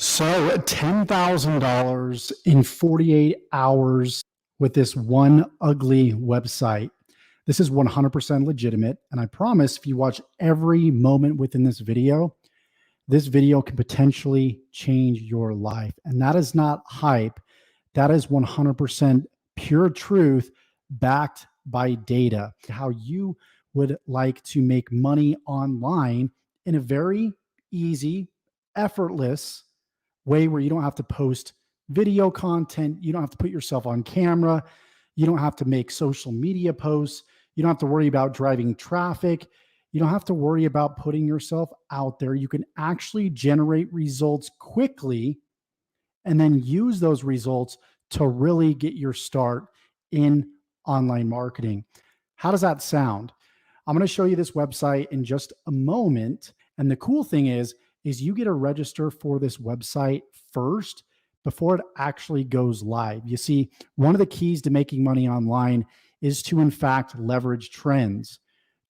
So $10,000 in 48 hours with this one ugly website. This is 100% legitimate. And I promise if you watch every moment within this video can potentially change your life. And that is not hype. That is 100% pure truth backed by data. How you would like to make money online in a very easy, effortless way where you don't have to post video content. You don't have to put yourself on camera. You don't have to make social media posts. You don't have to worry about driving traffic. You don't have to worry about putting yourself out there. You can actually generate results quickly and then use those results to really get your start in online marketing. How does that sound? I'm going to show you this website in just a moment. And the cool thing is you get to register for this website first before it actually goes live. You see, one of the keys to making money online is to, in fact, leverage trends.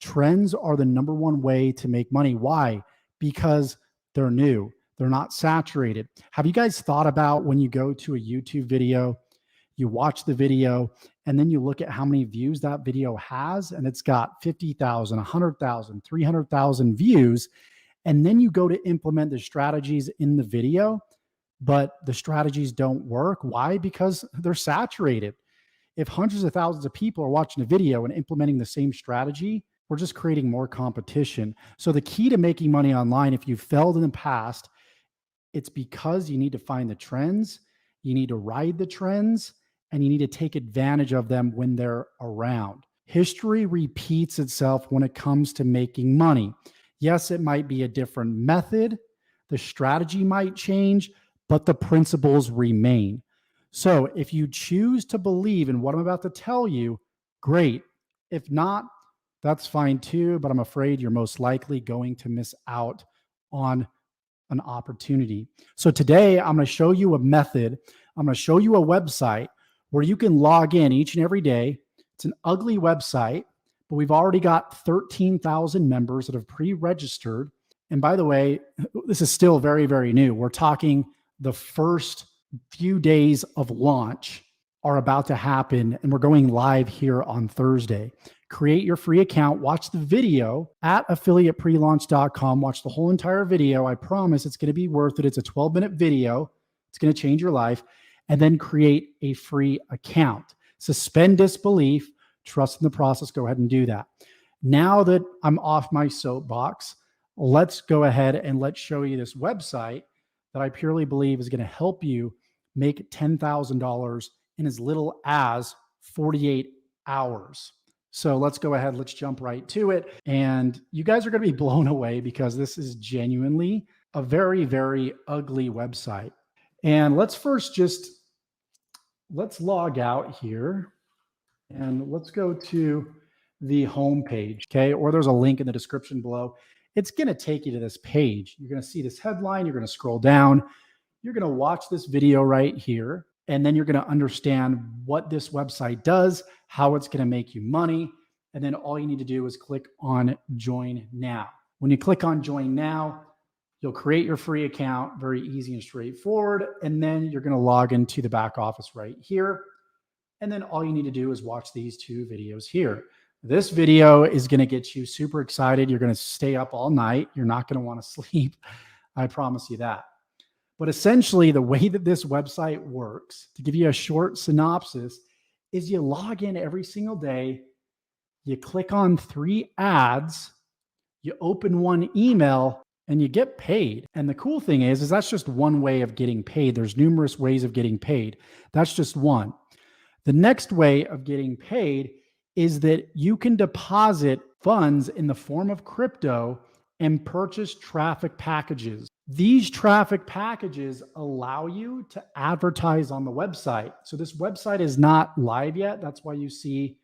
Trends are the number one way to make money. Why? Because they're new. They're not saturated. Have you guys thought about when you go to a YouTube video, you watch the video, and then you look at how many views that video has, and it's got 50,000, 100,000, 300,000 views, and then you go to implement the strategies in the video, but the strategies don't work. Why? Because they're saturated. If hundreds of thousands of people are watching a video and implementing the same strategy, we're just creating more competition. So the key to making money online, if you've failed in the past, it's because you need to find the trends, you need to ride the trends, and you need to take advantage of them when they're around. History repeats itself when it comes to making money. Yes, it might be a different method, the strategy might change, but the principles remain. So if you choose to believe in what I'm about to tell you, great. If not, that's fine too, but I'm afraid you're most likely going to miss out on an opportunity. So today I'm going to show you a method. I'm going to show you a website where you can log in each and every day. It's an ugly website, but we've already got 13,000 members that have pre-registered. And by the way, this is still very, very new. We're talking the first few days of launch are about to happen, and we're going live here on Thursday. Create your free account, watch the video at affiliateprelaunch.com, watch the whole entire video. I promise it's going to be worth it. It's a 12-minute video. It's going to change your life. And then create a free account. Suspend disbelief, trust in the process, go ahead and do that. Now that I'm off my soapbox, let's go ahead and let's show you this website that I purely believe is going to help you make $10,000 in as little as 48 hours. So let's go ahead, let's jump right to it. And you guys are going to be blown away because this is genuinely a very, very ugly website. And let's log out here and let's go to the home page, okay? Or there's a link in the description below. It's going to take you to this page. You're going to see this headline. You're going to scroll down. You're going to watch this video right here. And then you're going to understand what this website does, how it's going to make you money. And then all you need to do is click on Join Now. When you click on Join Now, you'll create your free account, very easy and straightforward. And then you're going to log into the back office right here. And then all you need to do is watch these two videos here. This video is going to get you super excited. You're going to stay up all night. You're not going to want to sleep. I promise you that. But essentially, the way that this website works, to give you a short synopsis, is you log in every single day, you click on 3 ads, you open one email, and you get paid. And the cool thing is that's just one way of getting paid. There's numerous ways of getting paid. That's just one. The next way of getting paid is that you can deposit funds in the form of crypto and purchase traffic packages. These traffic packages allow you to advertise on the website. So this website is not live yet. That's why you see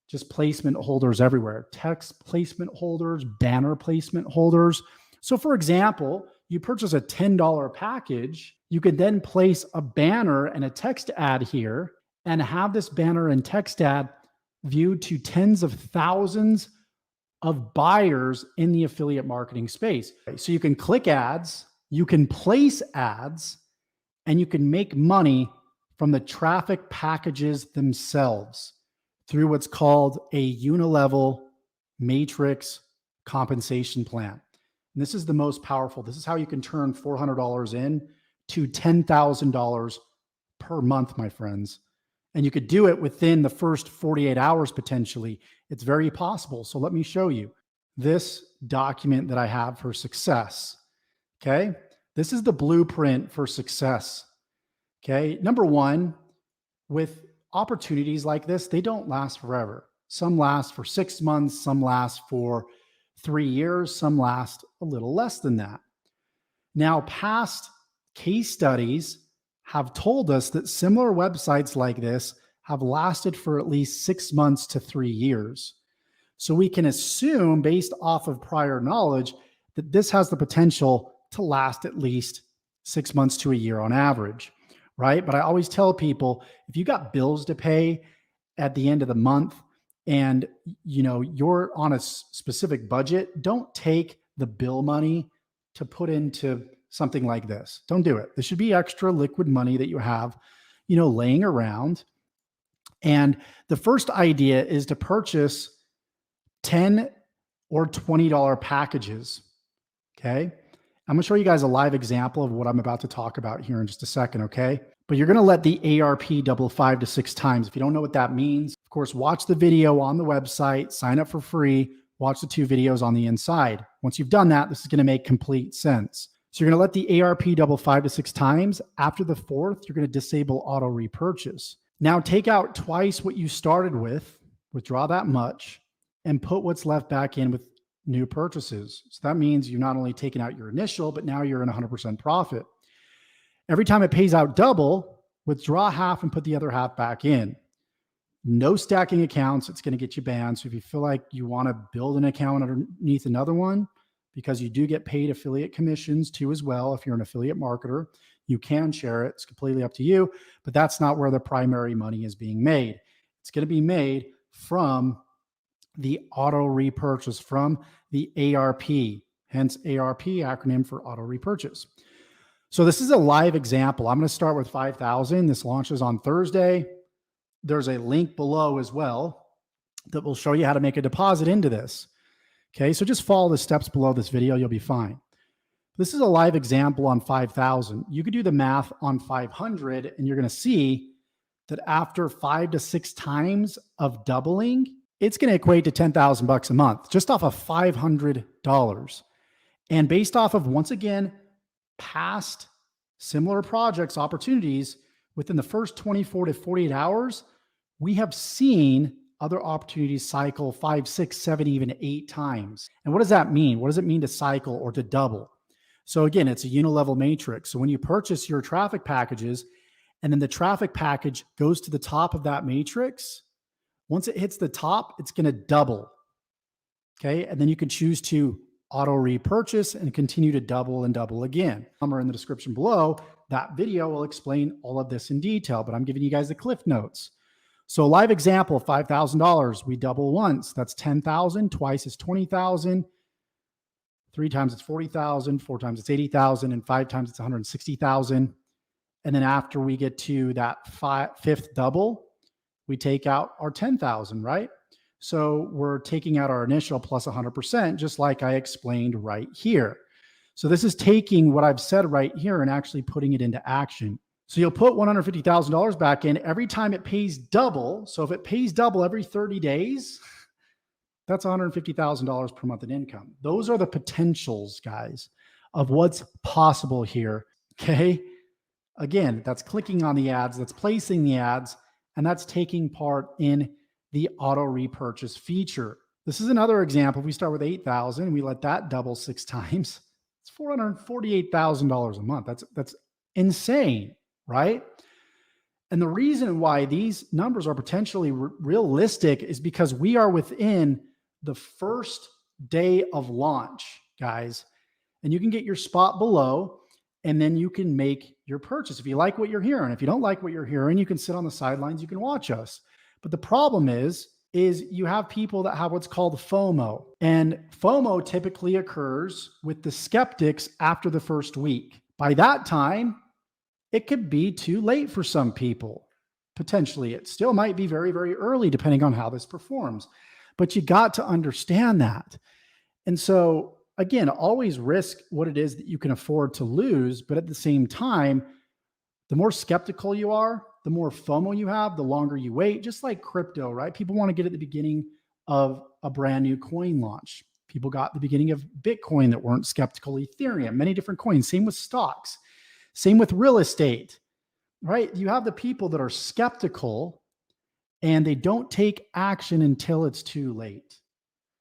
just placement holders everywhere. Text placement holders, banner placement holders. So for example, you purchase a $10 package, you could then place a banner and a text ad here and have this banner and text ad viewed to tens of thousands of buyers in the affiliate marketing space. So you can click ads, You can place ads and you can make money from the traffic packages themselves through what's called a unilevel matrix compensation plan. And this is the most powerful. This is how you can turn $400 in to $10,000 per month, my friends. And you could do it within the first 48 hours potentially. It's very possible. So let me show you this document that I have for success. Okay. This is the blueprint for success. Okay. Number one, with opportunities like this, they don't last forever. Some last for 6 months, some last for 3 years, some last a little less than that. Now, past case studies have told us that similar websites like this have lasted for at least 6 months to 3 years. So we can assume, based off of prior knowledge, that this has the potential to last at least 6 months to a year on average, right? But I always tell people, if you got bills to pay at the end of the month and you're on a specific budget, don't take the bill money to put into something like this. Don't do it. This should be extra liquid money that you have, laying around. And the first idea is to purchase $10 or $20 packages. Okay. I'm going to show you guys a live example of what I'm about to talk about here in just a second. Okay. But you're going to let the ARP double 5 to 6 times. If you don't know what that means, of course, watch the video on the website, sign up for free, watch the 2 videos on the inside. Once you've done that, this is going to make complete sense. So you're going to let the ARP double 5 to 6 times. After the 4th, you're going to disable auto repurchase. Now take out twice what you started with, withdraw that much, and put what's left back in with new purchases. So that means you're not only taking out your initial, but now you're in 100% profit. Every time it pays out double, withdraw half and put the other half back in. No stacking accounts. It's going to get you banned. So if you feel like you want to build an account underneath another one, because you do get paid affiliate commissions too as well. If you're an affiliate marketer, you can share it. It's completely up to you, but that's not where the primary money is being made. It's going to be made from the auto repurchase, from the ARP, hence ARP, acronym for auto repurchase. So this is a live example. I'm going to start with 5,000. This launches on Thursday. There's a link below as well that will show you how to make a deposit into this. Okay, so just follow the steps below this video. You'll be fine. This is a live example on 5,000. You could do the math on 500 and you're going to see that after 5 to 6 times of doubling, it's going to equate to $10,000 a month just off of $500. And based off of, once again, past similar projects, opportunities, within the first 24 to 48 hours, we have seen other opportunities cycle 5, 6, 7, even 8 times. And what does that mean? What does it mean to cycle or to double? So again, it's a unilevel matrix. So when you purchase your traffic packages and then the traffic package goes to the top of that matrix, once it hits the top, it's going to double. Okay. And then you can choose to auto repurchase and continue to double and double again. Somewhere in the description below, that video will explain all of this in detail, but I'm giving you guys the cliff notes. So live example, $5,000, we double once, that's 10,000, twice is 20,000, 3 times it's 40,000, 4 times it's 80,000, and 5 times it's 160,000. And then after we get to that 5th double, we take out our 10,000, right? So we're taking out our initial plus 100%, just like I explained right here. So this is taking what I've said right here and actually putting it into action. So you'll put $150,000 back in every time it pays double. So if it pays double every 30 days, that's $150,000 per month in income. Those are the potentials, guys, of what's possible here. Okay. Again, that's clicking on the ads, that's placing the ads, and that's taking part in the auto repurchase feature. This is another example. If we start with 8,000, we let that double 6 times. It's $448,000 a month. That's insane, right? And the reason why these numbers are potentially realistic is because we are within the first day of launch, guys. And you can get your spot below, and then you can make your purchase. If you like what you're hearing, if you don't like what you're hearing, you can sit on the sidelines, you can watch us. But the problem is is you have people that have what's called FOMO. And FOMO typically occurs with the skeptics after the first week. By that time, it could be too late for some people. Potentially, it still might be very, very early, depending on how this performs. But you got to understand that. And so, again, always risk what it is that you can afford to lose. But at the same time, the more skeptical you are, the more FOMO you have, the longer you wait, just like crypto, right? People want to get at the beginning of a brand new coin launch. People got the beginning of Bitcoin that weren't skeptical, Ethereum, many different coins. Same with stocks, same with real estate, right? You have the people that are skeptical and they don't take action until it's too late.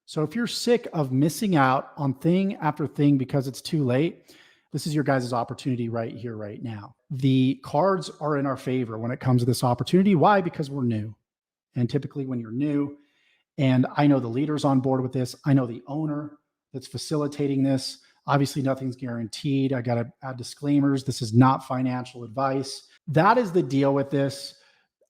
So if you're sick of missing out on thing after thing because it's too late, this is your guys' opportunity right here, right now. The cards are in our favor when it comes to this opportunity. Why? Because we're new. And typically when you're new, and I know the leader's on board with this, I know the owner that's facilitating this. Obviously, nothing's guaranteed. I got to add disclaimers. This is not financial advice. That is the deal with this.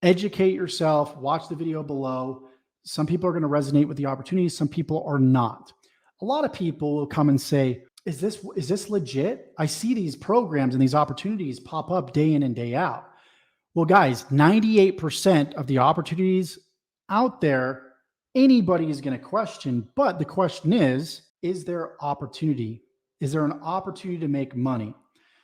Educate yourself. Watch the video below. Some people are going to resonate with the opportunity. Some people are not. A lot of people will come and say, is this legit? I see these programs and these opportunities pop up day in and day out. Well, guys, 98% of the opportunities out there, anybody is going to question. But the question is there opportunity? Is there an opportunity to make money?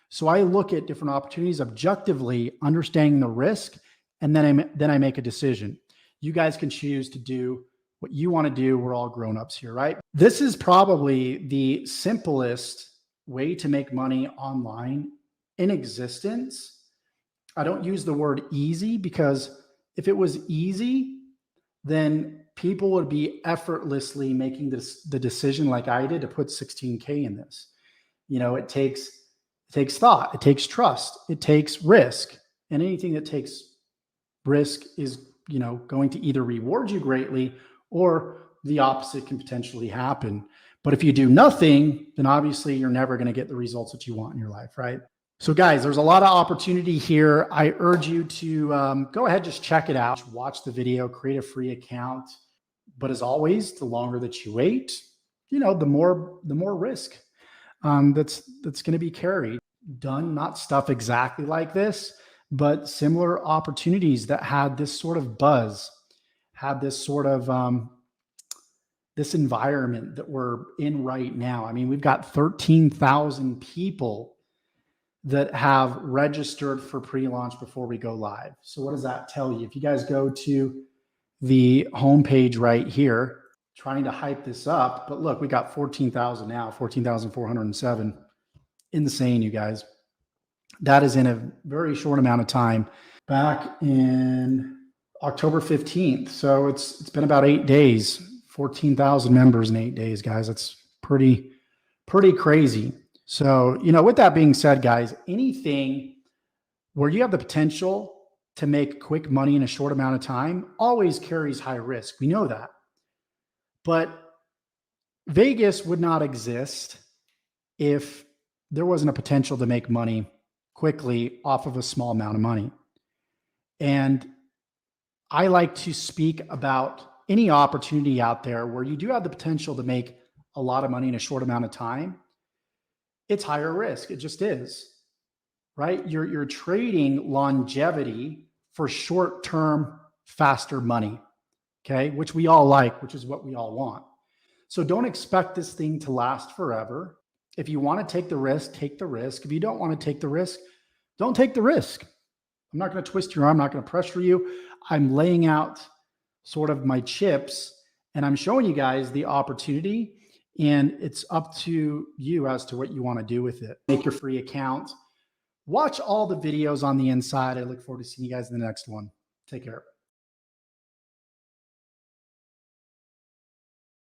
So I look at different opportunities objectively, understanding the risk, and then I make a decision. You guys can choose to do what you want to do. We're all grown-ups here, right? This is probably the simplest way to make money online in existence. I don't use the word easy because if it was easy, then people would be effortlessly making the decision like I did to put 16K in this. You know, it takes thought, it takes trust, it takes risk, and anything that takes risk is, you know, going to either reward you greatly or the opposite can potentially happen. But if you do nothing, then obviously you're never going to get the results that you want in your life, right? So guys, there's a lot of opportunity here. I urge you to go ahead, just check it out, watch the video, create a free account. But as always, the longer that you wait, you know, the more risk that's going to be carried. Done, not stuff exactly like this, but similar opportunities that had this sort of buzz, had this sort of this environment that we're in right now. I mean, we've got 13,000 people that have registered for pre-launch before we go live. So what does that tell you? If you guys go to the homepage right here, trying to hype this up, but look, we got 14,000 now, 14,407. Insane, you guys. That is in a very short amount of time, back in October 15th. So it's been about 8 days, 14,000 members in 8 days, guys. That's pretty crazy. So, you know, with that being said, guys, anything where you have the potential to make quick money in a short amount of time always carries high risk. We know that. But Vegas would not exist if there wasn't a potential to make money quickly off of a small amount of money. And I like to speak about any opportunity out there where you do have the potential to make a lot of money in a short amount of time. It's higher risk. It just is, right? You're trading longevity for short-term, faster money, okay? Which we all like, which is what we all want. So don't expect this thing to last forever. If you want to take the risk, take the risk. If you don't want to take the risk, don't take the risk. I'm not going to twist your arm. I'm not going to pressure you. I'm laying out sort of my chips and I'm showing you guys the opportunity, and it's up to you as to what you want to do with it. Make your free account. Watch all the videos on the inside. I look forward to seeing you guys in the next one. Take care.